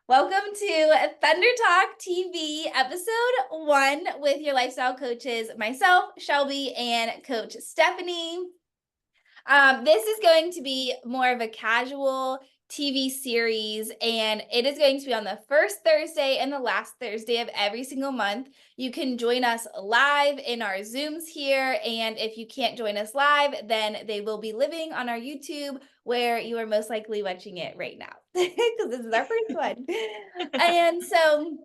Welcome to Thunder Talk TV, episode 1 with your lifestyle coaches, myself, Shelby, and Coach Stephanie. This is going to be more of a casual TV series, and it is going to be on the first Thursday and the last Thursday of every single month. You can join us live in our Zooms here, and if you can't join us live, then they will be living on our YouTube, where you are most likely watching it right now, because this is our first one. And so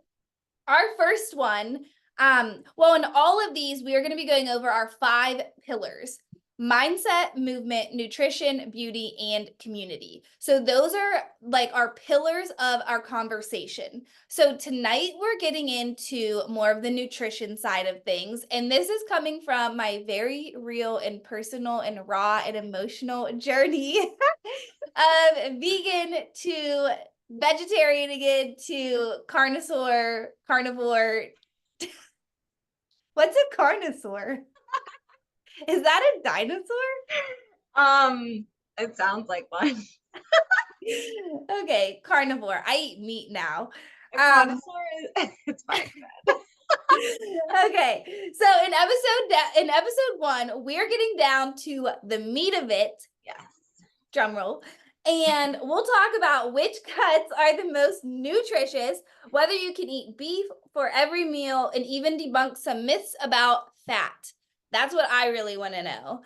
our first one, well, in all of these, we are going to be going over our 5 pillars: mindset, movement, nutrition, beauty, and community. So those are like our pillars of our conversation. So tonight we're getting into more of the nutrition side of things. And this is coming from my very real and personal and raw and emotional journey of vegan to vegetarian again to carnivore. What's a carnivore? Is that a dinosaur? It sounds like one. Okay, carnivore. I eat meat now. A connoisseur it's fine. Okay, so in episode 1, we're getting down to the meat of it. Yes. Drum roll. And we'll talk about which cuts are the most nutritious, whether you can eat beef for every meal, and even debunk some myths about fat. That's what I really want to know.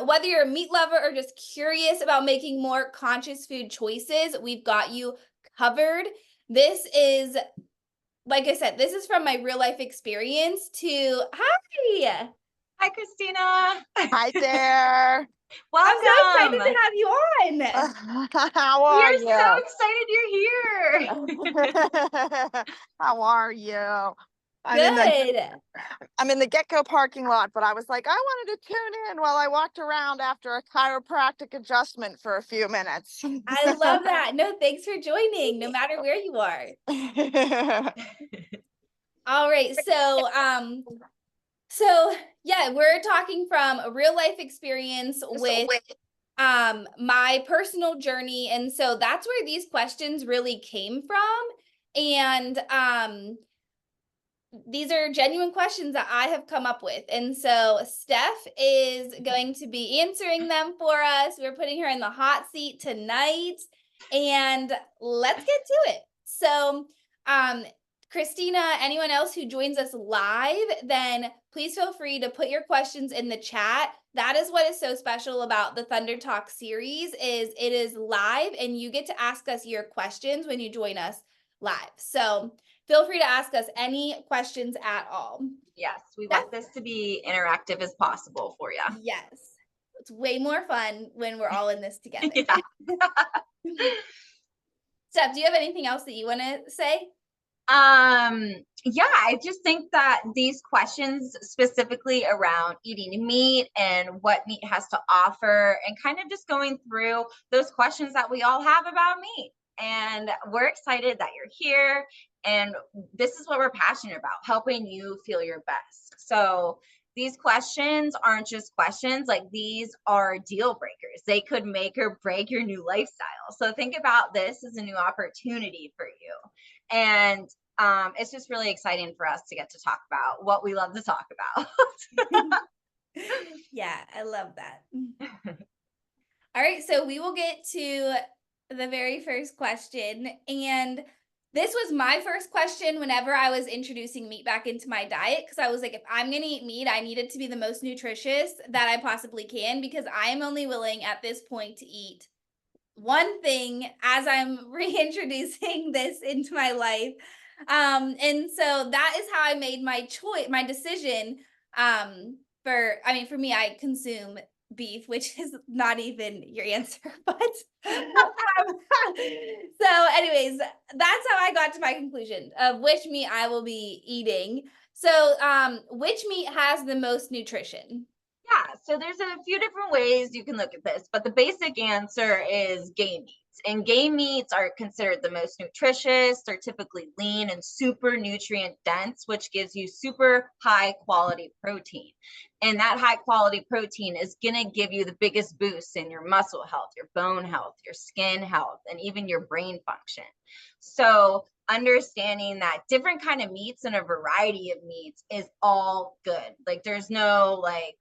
Whether you're a meat lover or just curious about making more conscious food choices, we've got you covered. This is, like I said, this is from my real life experience to, hi, Hi, Christina. Hi there. I'm so excited Welcome. to have you on. How are We're so you? excited you're here. How are you? Good. I'm in the Get-Go parking lot, but I was like, I wanted to tune in while I walked around after a chiropractic adjustment for a few minutes. I love that. No, thanks for joining, no matter where you are. All right. So yeah, we're talking from a real life experience with my personal journey. And so that's where these questions really came from. And these are genuine questions that I have come up with. And so Steph is going to be answering them for us. We're putting her in the hot seat tonight, and let's get to it. So, Christina, anyone else who joins us live, then please feel free to put your questions in the chat. That is what is so special about the Thunder Talk series, is it is live and you get to ask us your questions when you join us live. So feel free to ask us any questions at all. Yes, we want this to be interactive as possible for you. Yes. It's way more fun when we're all in this together. Yeah. Steph, do you have anything else that you want to say? Yeah, I just think that these questions specifically around eating meat and what meat has to offer, and kind of just going through those questions that we all have about meat. And we're excited that you're here. And this is what we're passionate about, helping you feel your best. So these questions aren't just questions, like these are deal breakers. They could make or break your new lifestyle. So think about this as a new opportunity for you. And it's just really exciting for us to get to talk about what we love to talk about. Yeah, I love that. All right, so we will get to the very first question. And this was my first question whenever I was introducing meat back into my diet, because I was like, if I'm going to eat meat, I need it to be the most nutritious that I possibly can, because I am only willing at this point to eat one thing as I'm reintroducing this into my life. And so that is how I made my decision. For me, I consume beef, which is not even your answer, but so anyways, that's how I got to my conclusion of which meat I will be eating. So, which meat has the most nutrition? Yeah, so there's a few different ways you can look at this, but the basic answer is game meat. meats. And game meats are considered the most nutritious. They're typically lean and super nutrient dense, which gives you super high quality protein. And that high quality protein is going to give you the biggest boosts in your muscle health, your bone health, your skin health, and even your brain function. So understanding that different kind of meats and a variety of meats is all good. Like there's no like,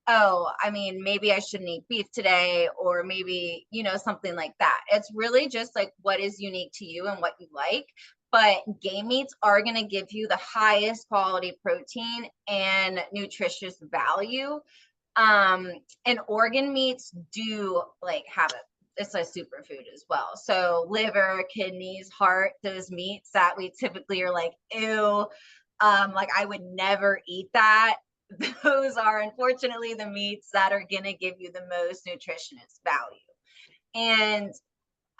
oh, I mean, maybe I shouldn't eat beef today, or maybe, something like that. It's really just like what is unique to you and what you like. But game meats are going to give you the highest quality protein and nutritious value. And organ meats do like have it's a superfood as well. So liver, kidneys, heart, those meats that we typically are like, ew, like I would never eat that. Those are unfortunately the meats that are going to give you the most nutritious value. And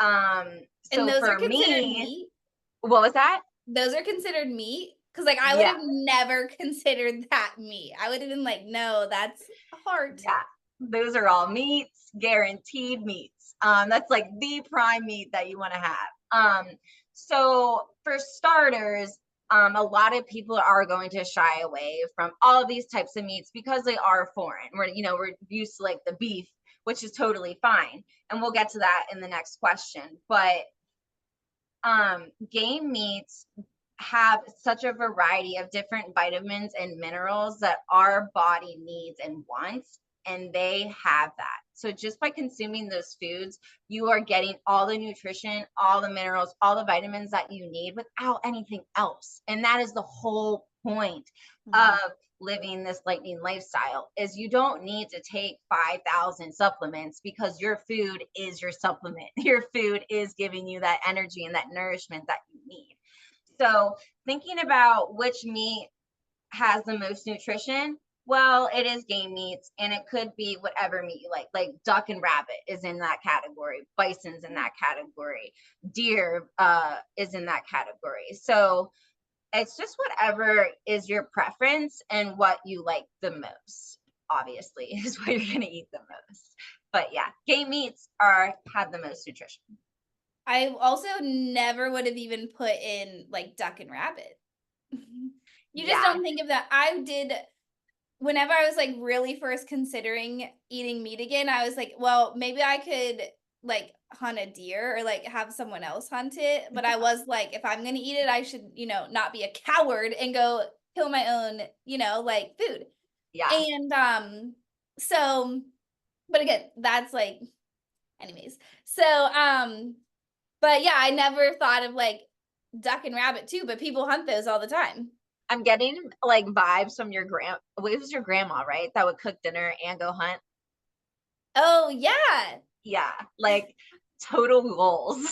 And so those are for considered me, meat? what was that? Those are considered meat? Because like I would have never considered that meat. I would have been like, no, that's heart. Yeah, those are all meats, guaranteed meats. That's like the prime meat that you want to have. So for starters, a lot of people are going to shy away from all of these types of meats because they are foreign. We're used to like the beef, which is totally fine. And we'll get to that in the next question. But game meats have such a variety of different vitamins and minerals that our body needs and wants, and they have that. So just by consuming those foods, you are getting all the nutrition, all the minerals, all the vitamins that you need without anything else. And that is the whole point of living this lightning lifestyle, is you don't need to take 5,000 supplements because your food is your supplement. Your food is giving you that energy and that nourishment that you need. So thinking about which meat has the most nutrition, well, it is game meats, and it could be whatever meat you like duck and rabbit is in that category, bison's in that category, deer is in that category. So it's just whatever is your preference and what you like the most, obviously, is what you're going to eat the most. But yeah, game meats have the most nutrition. I also never would have even put in like duck and rabbit. You just don't think of that. I did, whenever I was like really first considering eating meat again, I was like, well, maybe I could like hunt a deer or like have someone else hunt it. But I was like, if I'm going to eat it, I should, not be a coward and go kill my own, like food. Yeah. And so, but again, that's like, anyways. So, but yeah, I never thought of like duck and rabbit too, but people hunt those all the time. I'm getting like vibes from it was your grandma, right? That would cook dinner and go hunt. Oh yeah. Yeah, like total goals.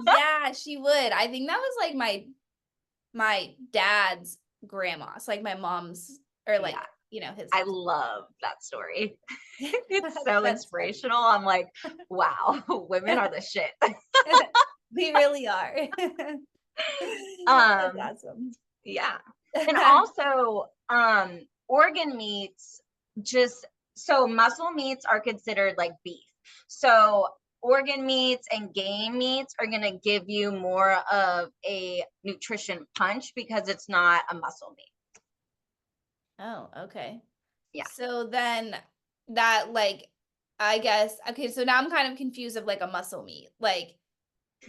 Yeah, she would. I think that was like my dad's grandma. It's like my mom's, or like, his. I love that story. It's so That's inspirational. Funny. I'm like, wow, women are the shit. We really are. That's awesome. Yeah. And also, organ meats, so muscle meats are considered like beef. So organ meats and game meats are going to give you more of a nutrition punch because it's not a muscle meat. Oh, okay. Yeah. So then that like, I guess, okay, so now I'm kind of confused of like a muscle meat. Like,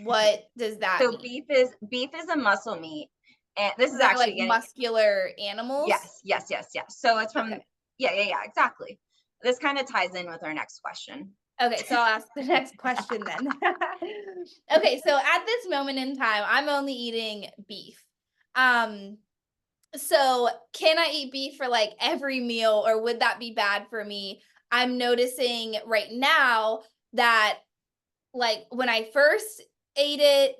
what does that mean? So beef is a muscle meat. And this is actually like muscular animals. Yes. So it's from, yeah, exactly. This kind of ties in with our next question. Okay, so I'll ask the next question then. Okay, so at this moment in time, I'm only eating beef. So can I eat beef for like every meal, or would that be bad for me? I'm noticing right now that like when I first ate it,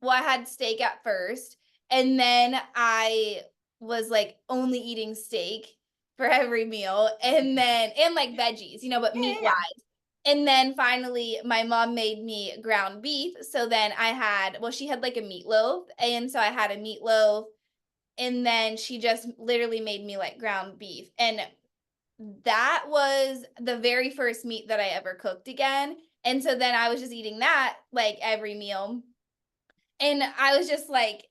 well, I had steak at first, and then I was like only eating steak for every meal, and like veggies, but meat wise. And then finally my mom made me ground beef. So then she had like a meatloaf, and so I had a meatloaf, and then she just literally made me like ground beef. And that was the very first meat that I ever cooked again. And so then I was just eating that like every meal. And I was just like,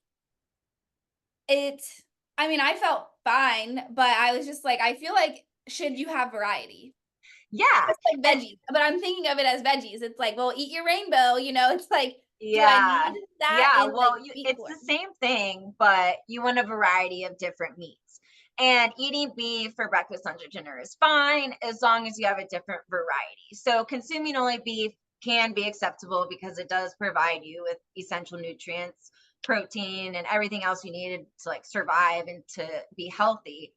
I mean, I felt fine, but I was just like, I feel like, should you have variety? Yeah. It's like veggies, but I'm thinking of it as veggies. It's like, well, eat your rainbow, it's like, do I Yeah. need that Yeah. in Well, like meat it's form? the same thing, but you want a variety of different meats. And eating beef for breakfast, lunch, or dinner is fine as long as you have a different variety. So consuming only beef can be acceptable because it does provide you with essential nutrients, protein, and everything else you needed to like survive and to be healthy.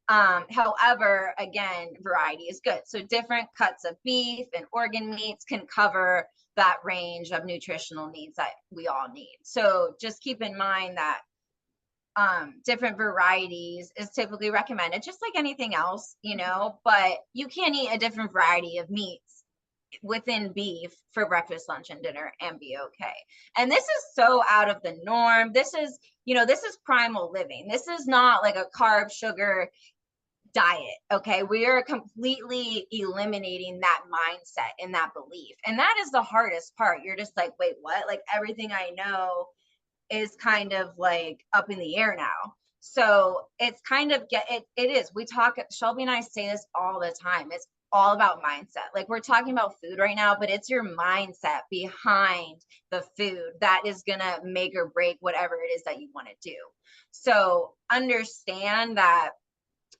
However, again, variety is good. So different cuts of beef and organ meats can cover that range of nutritional needs that we all need. So just keep in mind that different varieties is typically recommended, just like anything else, but you can eat a different variety of meats within beef for breakfast, lunch, and dinner and be okay. And this is so out of the norm. This is primal living. This is not like a carb, sugar diet. Okay. We are completely eliminating that mindset and that belief. And that is the hardest part. You're just like, wait, what? Like everything I know is kind of like up in the air now. So it's kind of it is. We talk, Shelby and I say this all the time. It's all about mindset. Like we're talking about food right now, but it's your mindset behind the food that is going to make or break whatever it is that you want to do. So understand that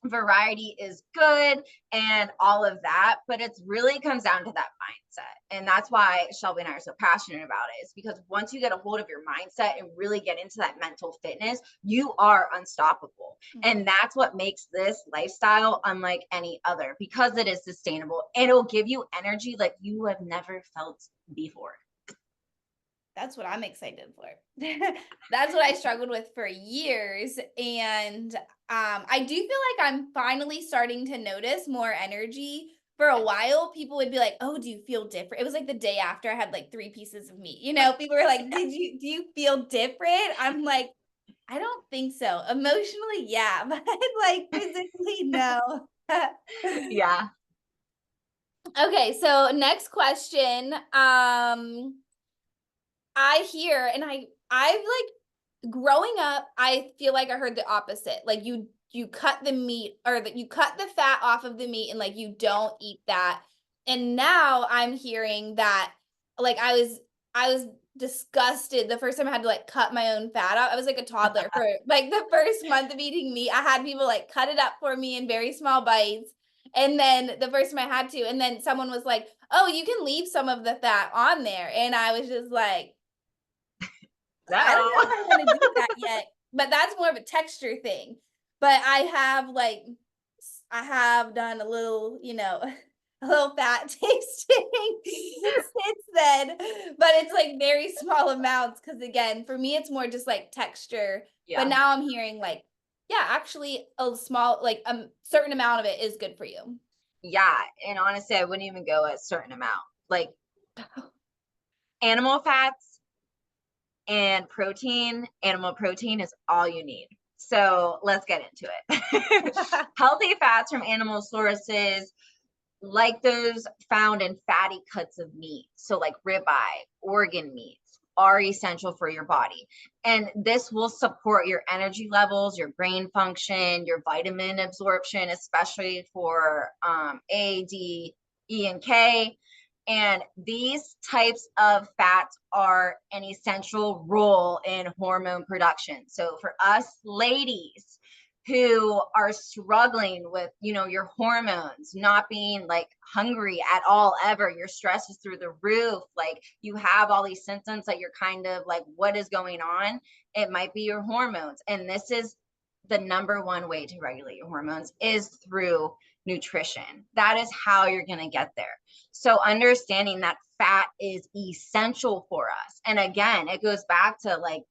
variety is good and all of that, but it really comes down to that mindset. And that's why Shelby and I are so passionate about it, is because once you get a hold of your mindset and really get into that mental fitness, you are unstoppable. Mm-hmm. And that's what makes this lifestyle unlike any other, because it is sustainable and it'll give you energy like you have never felt before. That's what I'm excited for. That's what I struggled with for years. And I do feel like I'm finally starting to notice more energy. For a while, people would be like, oh, do you feel different? It was like the day after I had like 3 pieces of meat. People were like, do you feel different? I'm like, I don't think so. Emotionally, yeah, but like physically, no. Yeah. Okay, so next question. I hear, and I've like growing up, I feel like I heard the opposite. Like you cut the meat, or that you cut the fat off of the meat and like you don't eat that. And now I'm hearing that like I was disgusted the first time I had to like cut my own fat out. I was like a toddler for like the first month of eating meat. I had people like cut it up for me in very small bites. And then the first time I had to, and then someone was like, oh, you can leave some of the fat on there. And I was just like, no. I don't know if I want to do that yet, but that's more of a texture thing. But I have done a little, a little fat tasting since then, but it's like very small amounts. Cause again, for me, it's more just like texture, but now I'm hearing like, yeah, actually a small, like a certain amount of it is good for you. Yeah. And honestly, I wouldn't even go a certain amount. Like animal fats and protein, animal protein is all you need. So let's get into it. Healthy fats from animal sources, like those found in fatty cuts of meat, so like ribeye, organ meats, are essential for your body. And this will support your energy levels, your brain function, your vitamin absorption, especially for A, D, E, and K. And these types of fats are an essential role in hormone production. So for us ladies who are struggling with, your hormones, not being like hungry at all ever, your stress is through the roof, like you have all these symptoms that you're kind of like, what is going on? It might be your hormones. And this is the number one way to regulate your hormones, is through nutrition. That is how you're going to get there. So understanding that fat is essential for us. And again, it goes back to like,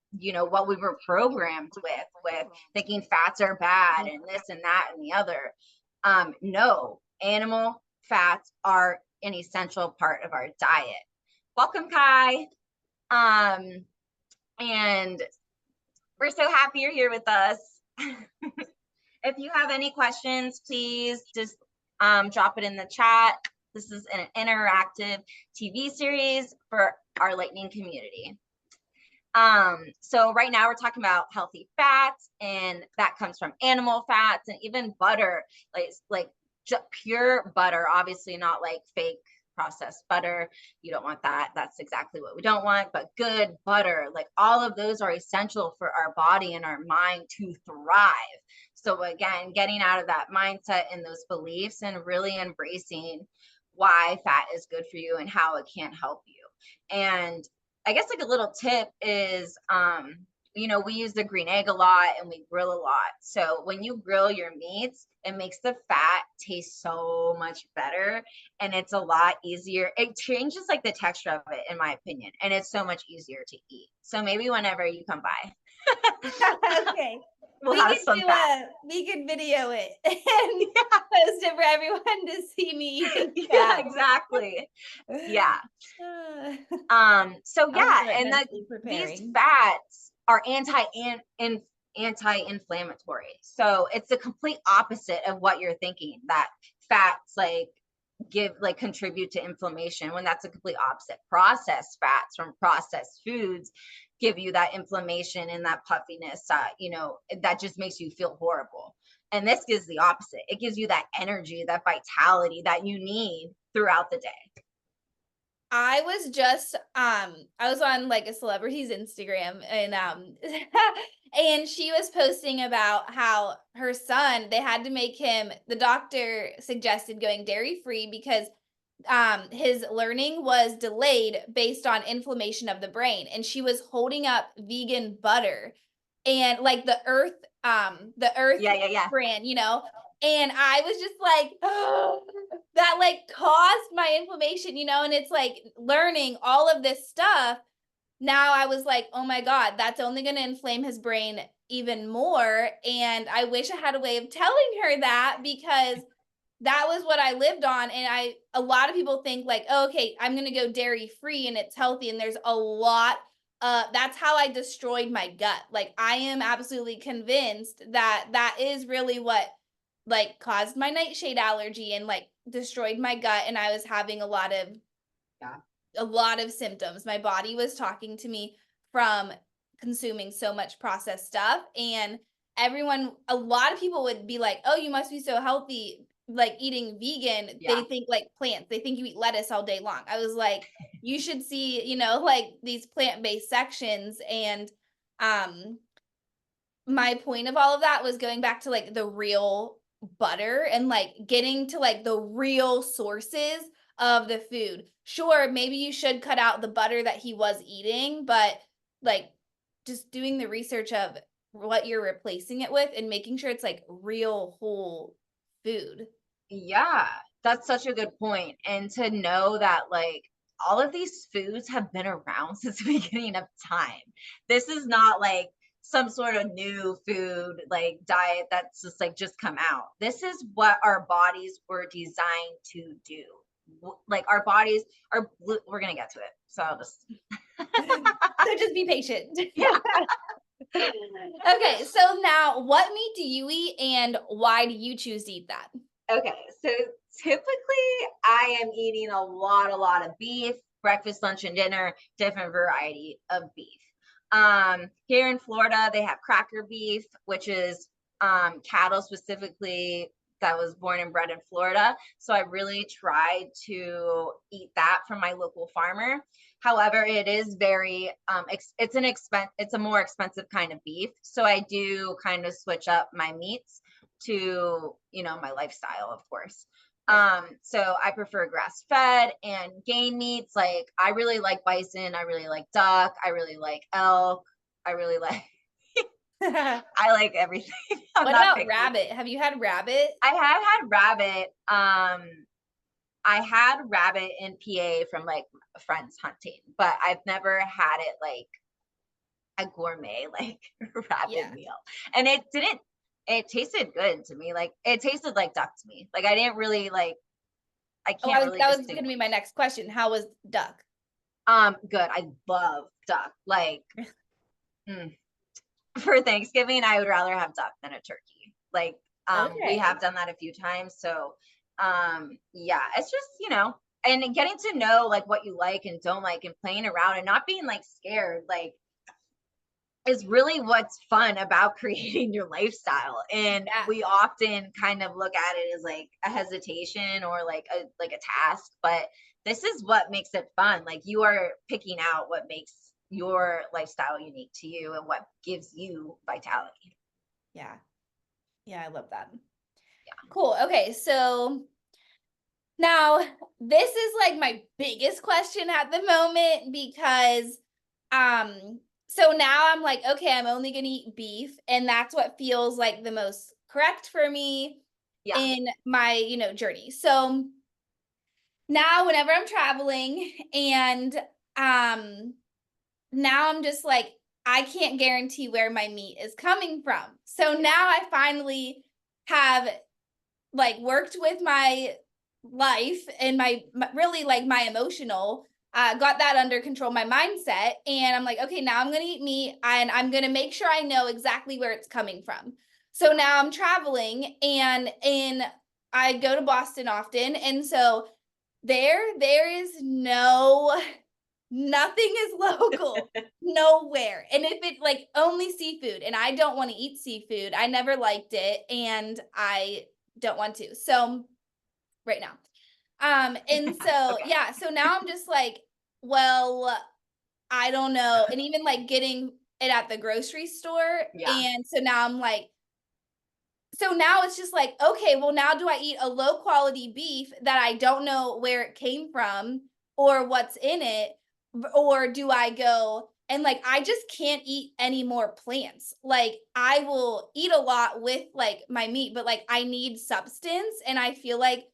what we were programmed with thinking fats are bad and this and that and the other. No, animal fats are an essential part of our diet. Welcome, Kai. And we're so happy you're here with us. If you have any questions, please just drop it in the chat. This is an interactive TV series for our Lightning community. So right now we're talking about healthy fats, and that comes from animal fats and even butter, like pure butter, obviously not like fake processed butter. You don't want that. That's exactly what we don't want, but good butter, like all of those are essential for our body and our mind to thrive. So again, getting out of that mindset and those beliefs and really embracing why fat is good for you and how it can help you. And I guess like a little tip is, we use the green egg a lot and we grill a lot. So when you grill your meats, it makes the fat taste so much better, and it's a lot easier. It changes like the texture of it, in my opinion, and it's so much easier to eat. So maybe whenever you come by, Okay. we'll have some fat. We could video it and post it for everyone to see me eating Yeah, fat. exactly. Yeah. So I'll yeah, start and mentally these preparing. fats are anti-inflammatory. So it's the complete opposite of what you're thinking, that fats like contribute to inflammation, when that's a complete opposite. Processed fats from processed foods give you that inflammation and that puffiness, that just makes you feel horrible. And this gives the opposite. It gives you that energy, that vitality that you need throughout the day. I was on like a celebrity's Instagram, and and she was posting about how her son, they had to make him, the doctor suggested going dairy free because his learning was delayed based on inflammation of the brain, and she was holding up vegan butter and like the earth Yeah. brand, and I was just like, oh, that like caused my inflammation, and it's like learning all of this stuff. Now I was like, oh my God, that's only going to inflame his brain even more. And I wish I had a way of telling her that, because that was what I lived on. And a lot of people think like, oh, okay, I'm going to go dairy free and it's healthy. And there's a lot. That's how I destroyed my gut. Like, I am absolutely convinced that that is really what like caused my nightshade allergy and like destroyed my gut. And I was having a lot of symptoms. My body was talking to me from consuming so much processed stuff. And a lot of people would be like, oh, you must be so healthy, like eating vegan. Yeah. They think like plants, they think you eat lettuce all day long. I was like, you should see, like these plant-based sections. And my point of all of that was going back to like the real butter and like getting to like the real sources of the food. Sure, maybe you should cut out the butter that he was eating, but like just doing the research of what you're replacing it with and making sure it's like real whole food. Yeah, that's such a good point. And to know that like all of these foods have been around since the beginning of time. This is not like some sort of new food like diet that's just come out. This is what our bodies were designed to do. Like our bodies are, we're gonna get to it. So I'll just So just be patient. yeah. Okay, so now what meat do you eat and why do you choose to eat that? Okay, so typically I am eating a lot of beef, breakfast, lunch, and dinner, different variety of beef. Here in Florida, they have cracker beef, which is cattle specifically that was born and bred in Florida. So I really try to eat that from my local farmer. However, it is very it's a more expensive kind of beef. So I do kind of switch up my meats to, my lifestyle, of course. So I prefer grass fed and game meats. Like I really like bison, I really like duck, I really like elk, I really like I like everything. What about rabbit? Have you had rabbit? I have had rabbit. I had rabbit in PA from like friends hunting, but I've never had it like a gourmet like rabbit meal. And it tasted good to me. Like it tasted like duck to me. Like I didn't really like, I can't really that was going to be my next question. How was duck? Good. I love duck. Like for Thanksgiving, I would rather have duck than a turkey. Like we have done that a few times. So Yeah, it's just, and getting to know like what you like and don't like and playing around and not being like scared, like is really what's fun about creating your lifestyle. And Yeah. we often kind of look at it as like a hesitation or like a task, but this is what makes it fun. Like you are picking out what makes your lifestyle unique to you and what gives you vitality. Yeah. Yeah, I love that. Yeah. Cool. Okay, so now this is like my biggest question at the moment because so now I'm like, okay, I'm only going to eat beef and that's what feels like the most correct for me Yeah. in my, journey. So now whenever I'm traveling and um now I'm just like I can't guarantee where my meat is coming from. So now I finally have like worked with my life and my really like my emotional got that under control, my mindset, and I'm like, okay, now I'm gonna eat meat and I'm gonna make sure I know exactly where it's coming from. So now I'm traveling and I go to Boston often, and so there is nothing is local. Nowhere. And if it like only seafood, and I don't want to eat seafood. I never liked it and I don't want to. So right now. And so Okay. yeah, so now I'm just like, well, I don't know. And even like getting it at the grocery store. Yeah. And so now I'm like, so now it's just like, okay, well, now do I eat a low quality beef that I don't know where it came from or what's in it? Or do I go and like, I just can't eat any more plants. Like, I will eat a lot with like my meat, but like, I need substance. And I feel like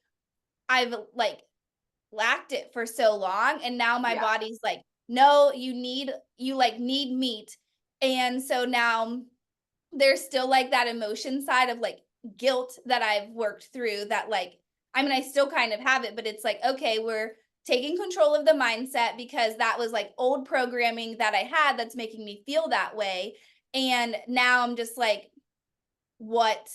I've like lacked it for so long. And now my Yeah. body's like, no, you like need meat. And so now there's still like that emotion side of like guilt that I've worked through that like I mean I still kind of have it, but it's like okay, we're taking control of the mindset because that was like old programming that I had that's making me feel that way. And now I'm just what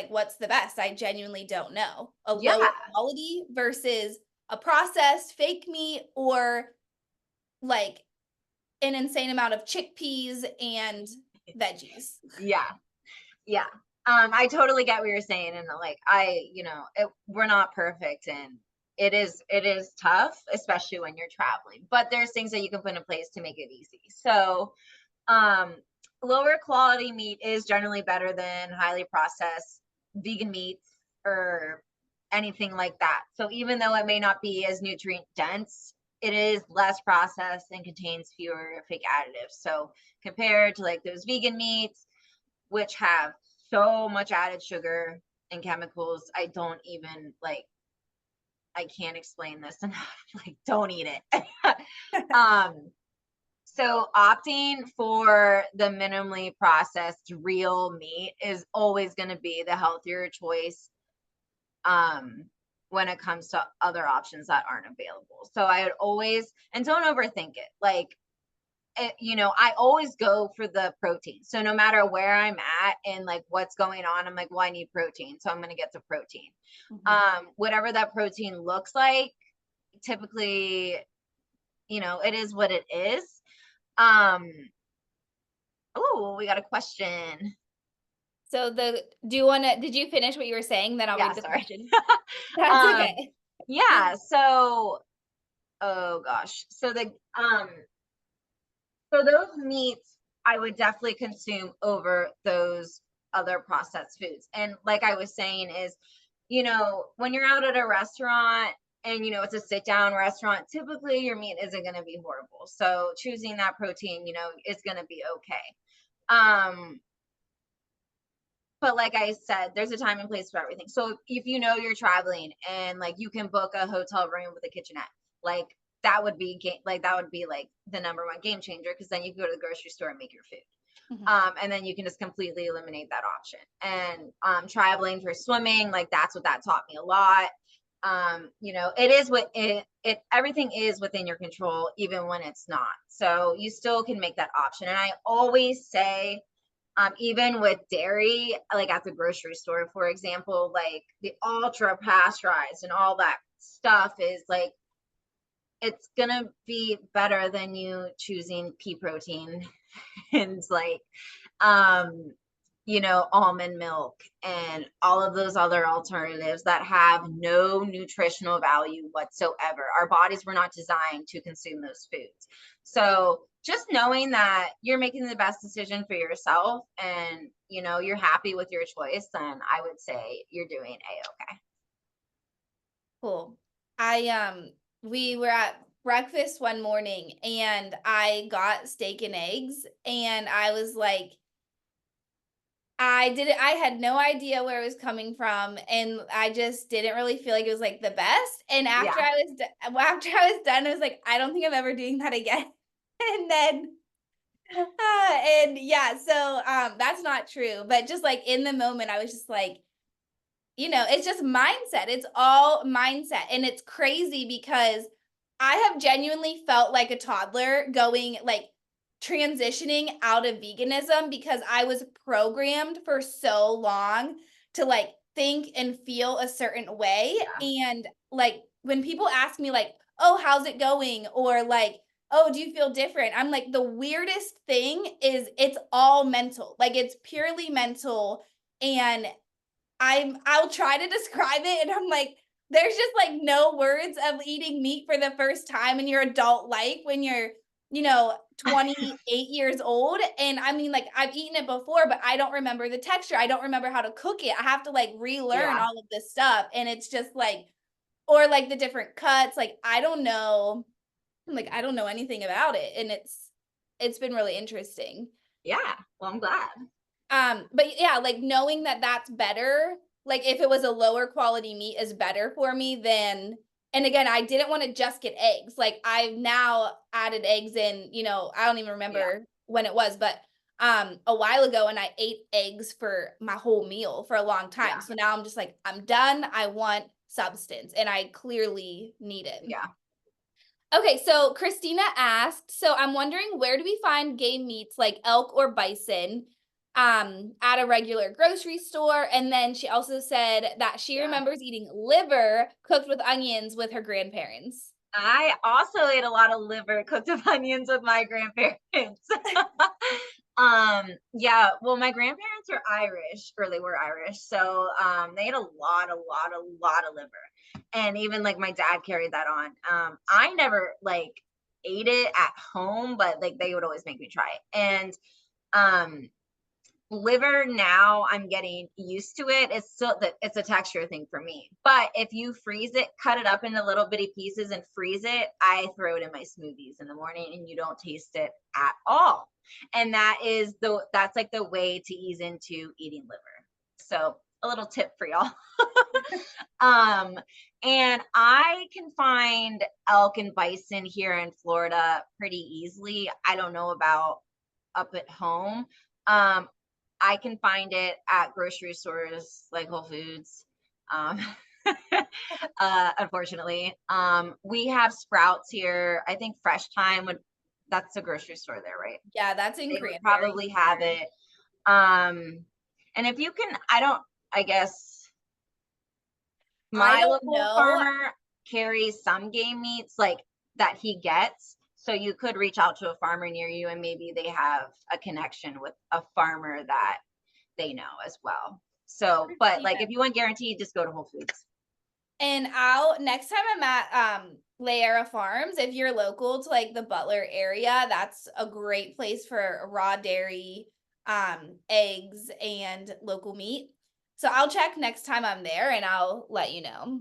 what's the best? I genuinely don't know. A Yeah. lower quality versus a processed fake meat or like an insane amount of chickpeas and veggies. Yeah. Yeah. I totally get what you're saying. And like, we're not perfect and it is tough, especially when you're traveling, but there's things that you can put in place to make it easy. So, um, lower quality meat is generally better than highly processed vegan meats or anything like that. So even though it may not be as nutrient dense, it is less processed and contains fewer fake additives. So compared to like those vegan meats, which have so much added sugar and chemicals. I don't even like, I can't explain this enough. Like, don't eat it. um, so opting for the minimally processed real meat is always going to be the healthier choice when it comes to other options that aren't available. So I would always, and don't overthink it. Like I always go for the protein. So no matter where I'm at and like what's going on, I'm like, well, I need protein. So I'm going to get the protein. Whatever that protein looks like, typically, it is what it is. Oh, we got a question. So did you finish what you were saying? Then I'll Yeah, read the sorry. question. That's um, okay. yeah, so oh gosh. So those meats I would definitely consume over those other processed foods. And like I was saying is, when you're out at a restaurant and it's a sit down restaurant, typically your meat isn't going to be horrible. So choosing that protein, is going to be okay. But like I said, there's a time and place for everything. So if you're traveling and like you can book a hotel room with a kitchenette, like that would be like the number one game changer because then you can go to the grocery store and make your food. And then you can just completely eliminate that option. And traveling for swimming, like that's what that taught me a lot. It is what it everything is within your control, even when it's not. So you still can make that option. And I always say Even with dairy, like at the grocery store, for example, like the ultra pasteurized and all that stuff is like, it's gonna be better than you choosing pea protein and like, um, almond milk and all of those other alternatives that have no nutritional value whatsoever. Our bodies were not designed to consume those foods. So just knowing that you're making the best decision for yourself and, you're happy with your choice, then I would say you're doing A-okay. Cool. We were at breakfast one morning and I got steak and eggs and I was like, I had no idea where it was coming from and I just didn't really feel like it was like the best. And after Yeah. after I was done, I was like, I don't think I'm ever doing that again. And then and yeah, so that's not true. But just like in the moment, I was just like, it's just mindset. It's all mindset. And it's crazy because I have genuinely felt like a toddler going like transitioning out of veganism because I was programmed for so long to like think and feel a certain way. Yeah. And like when people ask me like, "Oh, how's it going?" or like, "Oh, do you feel different?" I'm like, the weirdest thing is it's all mental. Like it's purely mental and I'll try to describe it and I'm like, there's just like no words of eating meat for the first time in your adult life when you're, 28 years old. And I mean, like, I've eaten it before, but I don't remember the texture. I don't remember how to cook it. I have to like relearn Yeah. all of this stuff. And it's just like, or like the different cuts. Like, I don't know. Like, I don't know anything about it. And it's been really interesting. Yeah. Well, I'm glad. But yeah, like knowing that that's better, like if it was a lower quality meat is better for me than, and again, I didn't want to just get eggs. Like I've now added eggs in, I don't even Yeah. remember when it was, but a while ago and I ate eggs for my whole meal for a long time. Yeah. So now I'm just like, I'm done. I want substance and I clearly need it. Yeah. Okay, so Christina asked, so I'm wondering where do we find game meats like elk or bison at a regular grocery store? And then she also said that she Yeah. remembers eating liver cooked with onions with her grandparents. I also ate a lot of liver cooked with onions with my grandparents. Yeah, well, my grandparents are Irish, or they were Irish. So they ate a lot of liver. And even like my dad carried that on. I never like ate it at home, but like they would always make me try it. And um liver, now I'm getting used to it. It's still that it's a texture thing for me. But if you freeze it, cut it up into little bitty pieces and freeze it, I throw it in my smoothies in the morning and you don't taste it at all. And that's like the way to ease into eating liver. So a little tip for y'all. And I can find elk and bison here in Florida pretty easily. I don't know about up at home. Um, I can find it at grocery stores like Whole Foods. Um, Unfortunately, we have Sprouts here. I think Fresh Time that's a grocery store there, right? Yeah, that's in They would Cranberry. probably have it. And if you can, I guess I my don't local know. farmer carries some game meats like that he gets. So you could reach out to a farmer near you and maybe they have a connection with a farmer that they know as well. So, but like if you want guaranteed, just go to Whole Foods. And next time I'm at Layera Farms, if you're local to like the Butler area, that's a great place for raw dairy, eggs, and local meat. So I'll check next time I'm there and I'll let you know.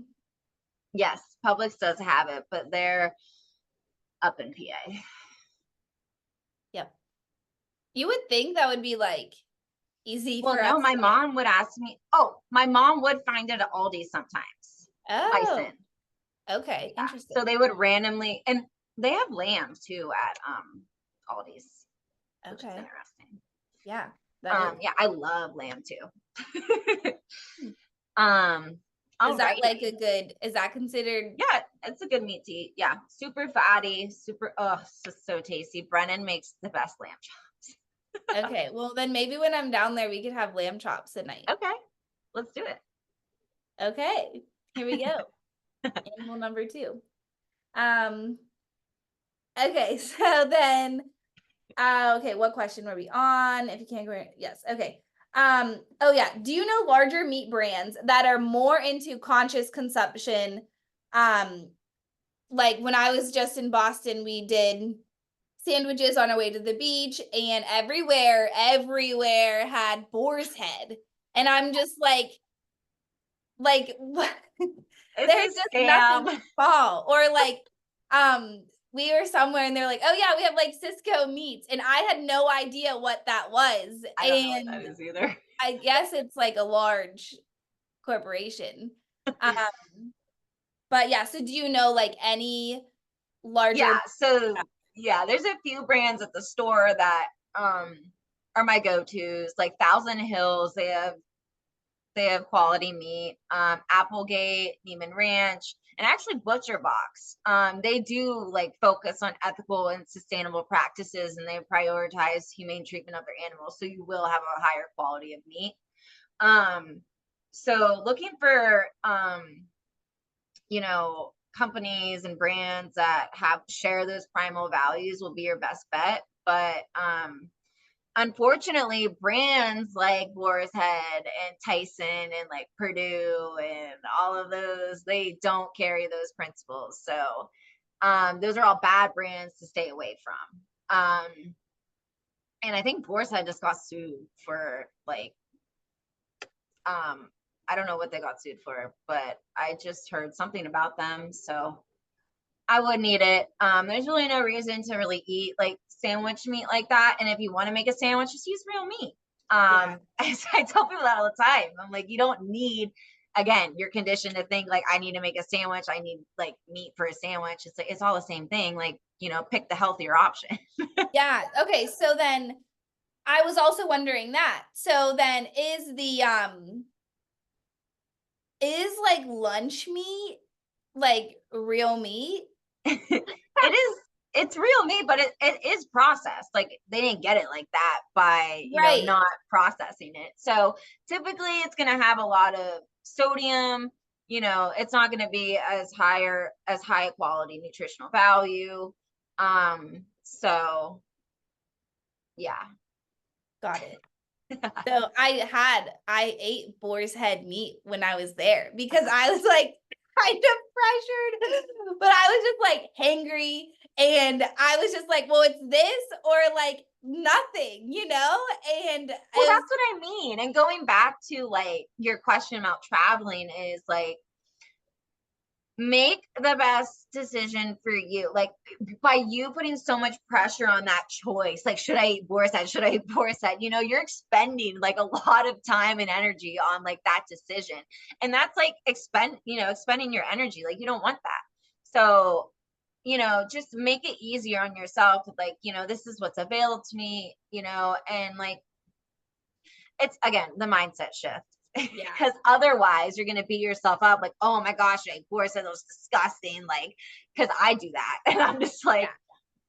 Yes, Publix does have it, but they're up in PA. Yep. You would think that would be like easy Well, for no, us my to get. mom would ask me. Oh, my mom would find it at Aldi sometimes. Oh, Bison. okay. Yeah. Interesting. So they would randomly, and they have lamb too at Aldi's, which is Okay. interesting. Yeah. That is. Yeah, I love lamb too. Is that Alrighty. like is that considered? Yeah, it's a good meat to eat. Yeah, super fatty, super so tasty. Brennan makes the best lamb chops. Okay, well then maybe when I'm down there, we could have lamb chops tonight. Okay, let's do it. Okay, here we go. Animal number 2. Okay, so then, okay, what question were we on? If you can't go, yes, okay. Oh yeah, do you know larger meat brands that are more into conscious consumption? Like when I was just in Boston, we did sandwiches on our way to the beach, and everywhere had boar's head. And I'm just like what? It's There's a just nothing scam. to fall. Or like, we were somewhere and they're like, oh yeah, we have like Cisco meats. And I had no idea what that was. I don't know what that And is either. I guess it's like a large corporation. But yeah, so do you know like any larger? Yeah, so yeah, there's a few brands at the store that are my go-tos, like Thousand Hills. They have quality meat. Applegate, Neiman Ranch, and actually Butcher Box. They do like focus on ethical and sustainable practices, and they prioritize humane treatment of their animals, so you will have a higher quality of meat. So looking for you know, companies and brands that have share those primal values will be your best bet. But unfortunately, brands like Boar's Head and Tyson and like Purdue and all of those, they don't carry those principles. So those are all bad brands to stay away from. And I think Boar's Head just got sued for like I don't know what they got sued for, but I just heard something about them. So I wouldn't eat it. There's really no reason to really eat like sandwich meat like that. And if you want to make a sandwich, just use real meat. Yeah. I tell people that all the time. I'm like, you don't need, again, you're conditioned to think like I need to make a sandwich. I need like meat for a sandwich. It's like it's all the same thing. Like, you know, pick the healthier option. Yeah. Okay. So then I was also wondering that. So then is like lunch meat like real meat? It is, it's real meat, but it is processed. Like they didn't get it like that by, you know, Right. not processing it. So typically it's going to have a lot of sodium, you know, it's not going to be as high quality nutritional value. So yeah. Got it. So I ate boar's head meat when I was there because I was like kind of pressured, but I was just like hangry, and I was just like, well, it's this or like nothing, you know? And it Well, was, that's what I mean. And going back to like your question about traveling is like, make the best decision for you. Like by you putting so much pressure on that choice, like should I eat Boar's Head? Should I eat Boar's Head? You know, you're expending like a lot of time and energy on like that decision. And that's like expending your energy. Like you don't want that. So, you know, just make it easier on yourself. Like, you know, this is what's available to me, you know, and like it's again the mindset shift. yeah, Because otherwise you're gonna beat yourself up like, oh my gosh, like Boris said that was disgusting, like because I do that. And I'm just like,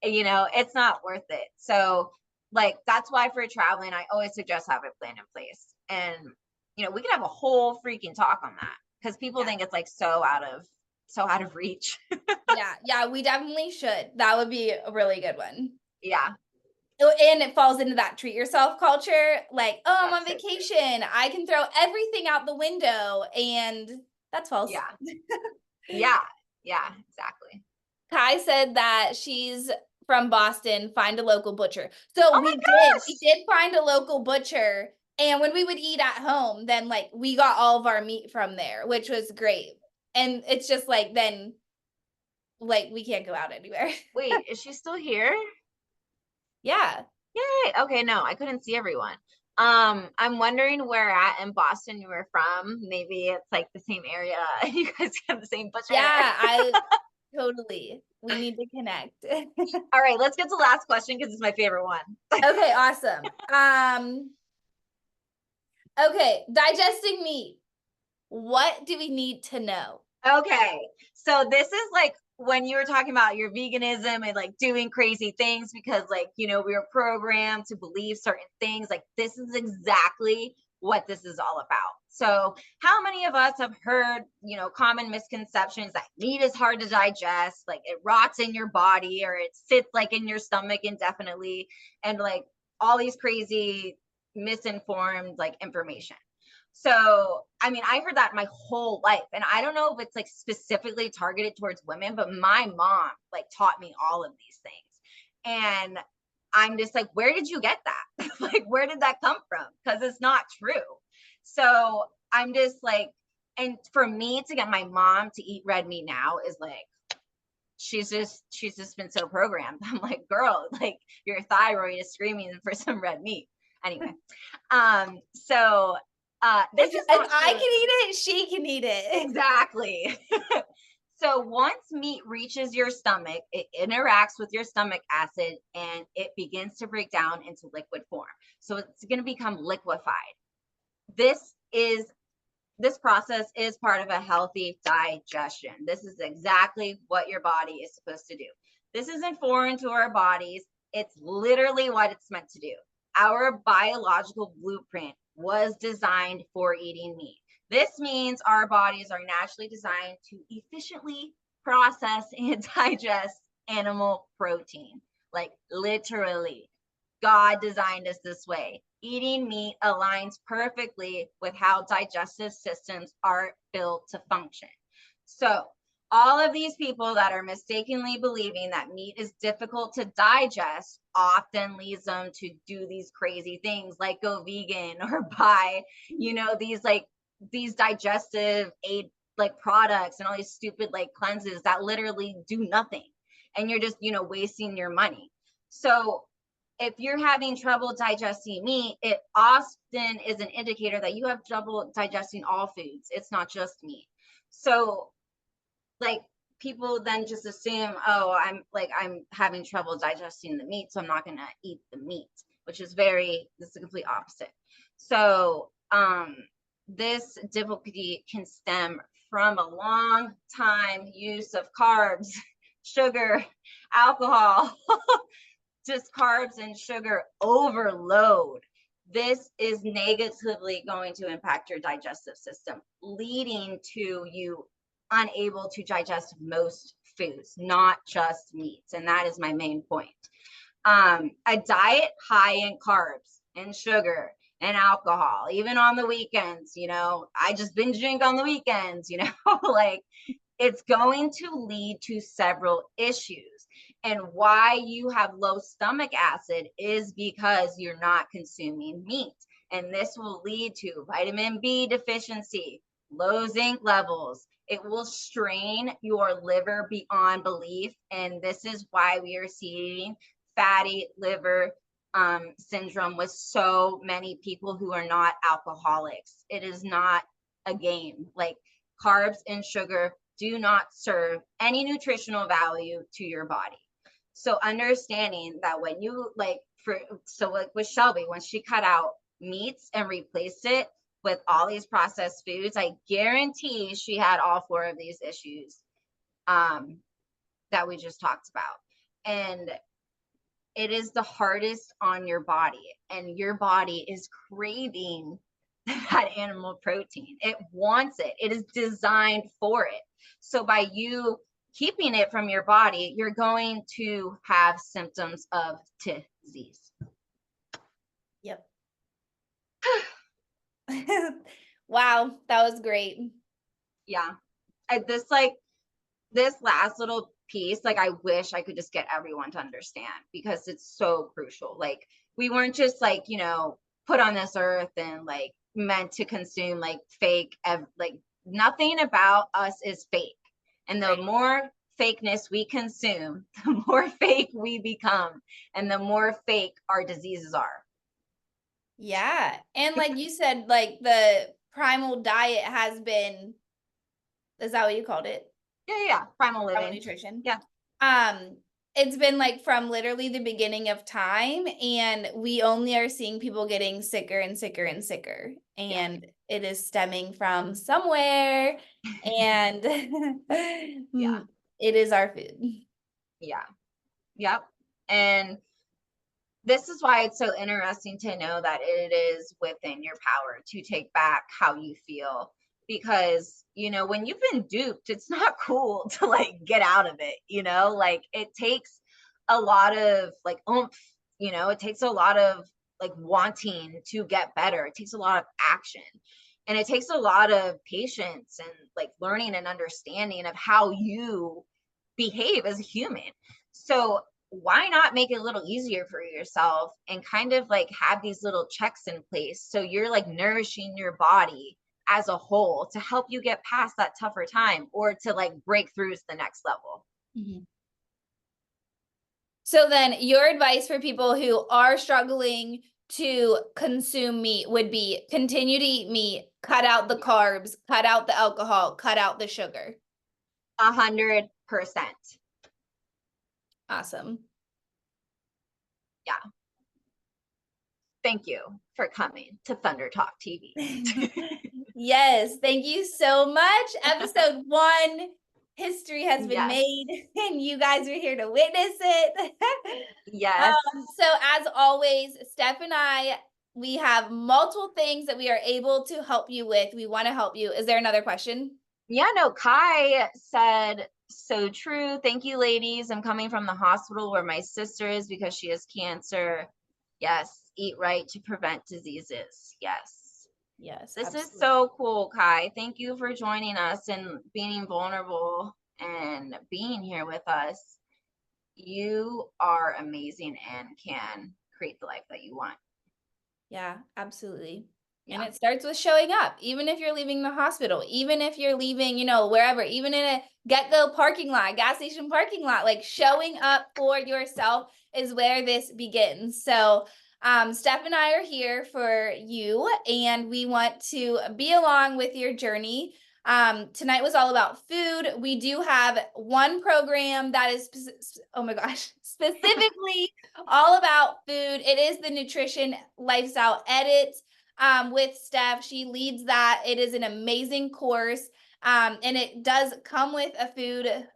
yeah, you know, it's not worth it. So like that's why for traveling I always suggest have a plan in place. And you know, we can have a whole freaking talk on that because people yeah, think it's like so out of reach. yeah, we definitely should. That would be a really good one. Yeah, Oh, and it falls into that treat yourself culture. Like, oh, I'm on that's so true. vacation. I can throw everything out the window. And that's false. Yeah, yeah, yeah, exactly. Kai said that she's from Boston, find a local butcher. So Oh my we gosh. did find a local butcher. And when we would eat at home, then like we got all of our meat from there, which was great. And it's just like then like we can't go out anywhere. Wait, is she still here? Yeah. Yay. Okay, no, I couldn't see everyone. I'm wondering where at in Boston you were from. Maybe it's like the same area. You guys have the same butcher. Yeah, I totally. We need to connect. All right, let's get to the last question because it's my favorite one. Okay, awesome. Okay, digesting meat. What do we need to know? Okay, so this is like when you were talking about your veganism and like doing crazy things because like, we were programmed to believe certain things, like this is exactly what this is all about. So how many of us have heard, common misconceptions that meat is hard to digest, like it rots in your body or it sits like in your stomach indefinitely, and like all these crazy misinformed like information. So, I mean, I heard that my whole life. And I don't know if it's like specifically targeted towards women, but my mom like taught me all of these things. And I'm just like, where did you get that? Like, where did that come from? Because it's not true. So I'm just like, and for me to get my mom to eat red meat now is like, she's just been so programmed. I'm like, girl, like your thyroid is screaming for some red meat. Anyway, so this is if not I true. can eat it, she can eat it. Exactly. So once meat reaches your stomach, it interacts with your stomach acid and it begins to break down into liquid form. So it's going to become liquefied. This process is part of a healthy digestion. This is exactly what your body is supposed to do. This isn't foreign to our bodies. It's literally what it's meant to do. Our biological blueprint was designed for eating meat. This means our bodies are naturally designed to efficiently process and digest animal protein. Like literally, God designed us this way. Eating meat aligns perfectly with how digestive systems are built to function. So, all of these people that are mistakenly believing that meat is difficult to digest often leads them to do these crazy things like go vegan or buy, these digestive aid like products and all these stupid like cleanses that literally do nothing. And you're just, wasting your money. So if you're having trouble digesting meat, it often is an indicator that you have trouble digesting all foods. It's not just meat. So like people then just assume, oh, I'm having trouble digesting the meat, so I'm not going to eat the meat, which is this is the complete opposite. So this difficulty can stem from a long time use of carbs, sugar, alcohol, just carbs and sugar overload. This is negatively going to impact your digestive system, leading to you unable to digest most foods, not just meats. And that is my main point. A diet high in carbs and sugar and alcohol, even on the weekends, I just binge drink on the weekends, like it's going to lead to several issues. And why you have low stomach acid is because you're not consuming meat. And this will lead to vitamin B deficiency, low zinc levels. It will strain your liver beyond belief. And this is why we are seeing fatty liver syndrome with so many people who are not alcoholics. It is not a game. Like carbs and sugar do not serve any nutritional value to your body. So understanding that when you like with Shelby, when she cut out meats and replaced it with all these processed foods, I guarantee she had all four of these issues that we just talked about. And it is the hardest on your body, and your body is craving that animal protein. It wants it. It is designed for it. So by you keeping it from your body, you're going to have symptoms of disease. Yep. Wow, that was great. Yeah. This last little piece, like I wish I could just get everyone to understand because it's so crucial. Like we weren't just like, put on this earth and like meant to consume like fake, like nothing about us is fake. And the more fakeness we consume, the more fake we become and the more fake our diseases are. Yeah. And like you said, like the primal diet has been, is that what you called it? Yeah. Primal living. Primal nutrition. Yeah. It's been like from literally the beginning of time, and we only are seeing people getting sicker and sicker and sicker. And it is stemming from somewhere. And Yeah. It is our food. Yeah. Yep. And this is why it's so interesting to know that it is within your power to take back how you feel. Because, when you've been duped, it's not cool to like get out of it, like it takes a lot of like oomph, it takes a lot of like wanting to get better. It takes a lot of action. And it takes a lot of patience and like learning and understanding of how you behave as a human. So why not make it a little easier for yourself and kind of like have these little checks in place so you're like nourishing your body as a whole to help you get past that tougher time or to like break through to the next level. Mm-hmm. So then your advice for people who are struggling to consume meat would be continue to eat meat, cut out the carbs, cut out the alcohol, cut out the sugar. 100%. Awesome. Yeah. Thank you for coming to Thunder Talk TV. Yes, thank you so much. Episode 1, history has been made, and you guys are here to witness it. Yes. So as always, Steph and I, we have multiple things that we are able to help you with. We want to help you. Is there another question? Yeah, no, Kai said, so true. Thank you, ladies. I'm coming from the hospital where my sister is because she has cancer. Yes, eat right to prevent diseases. Yes. Yes. This absolutely. is so cool, Kai. Thank you for joining us and being vulnerable and being here with us. You are amazing and can create the life that you want. Yeah, absolutely. Yeah. And it starts with showing up, even if you're leaving the hospital, even if you're leaving, wherever, even in a get-go parking lot, gas station parking lot, like showing up for yourself is where this begins. So Steph and I are here for you, and we want to be along with your journey. Tonight was all about food. We do have one program that is, oh my gosh, specifically all about food. It is the Nutrition Lifestyle Edit with Steph. She leads that. It is an amazing course. And it does come with a food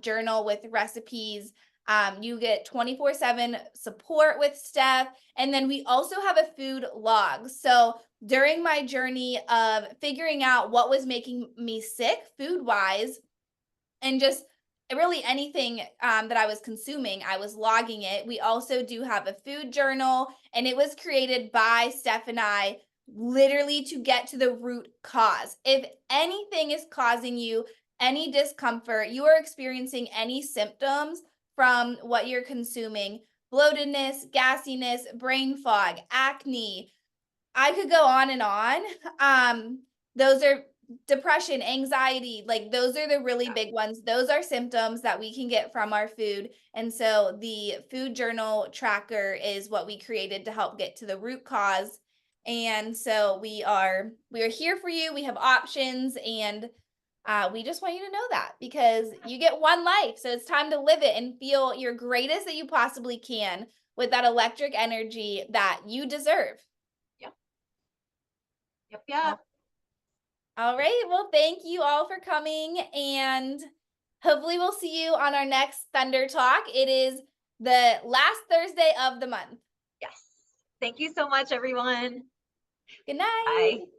journal with recipes. You get 24/7 support with Steph. And then we also have a food log. So during my journey of figuring out what was making me sick food-wise, and just really anything that I was consuming, I was logging it. We also do have a food journal, and it was created by Steph and I literally to get to the root cause. If anything is causing you any discomfort, you are experiencing any symptoms from what you're consuming, bloatedness, gassiness, brain fog, acne, I could go on and on. Those are depression, anxiety, like those are the really big ones. Those are symptoms that we can get from our food. And so the food journal tracker is what we created to help get to the root cause. And so we are here for you. We have options, and we just want you to know that because you get one life. So it's time to live it and feel your greatest that you possibly can with that electric energy that you deserve. Yep. All right. Well, thank you all for coming, and hopefully we'll see you on our next Thunder Talk. It is the last Thursday of the month. Yes. Thank you so much, everyone. Good night. Bye.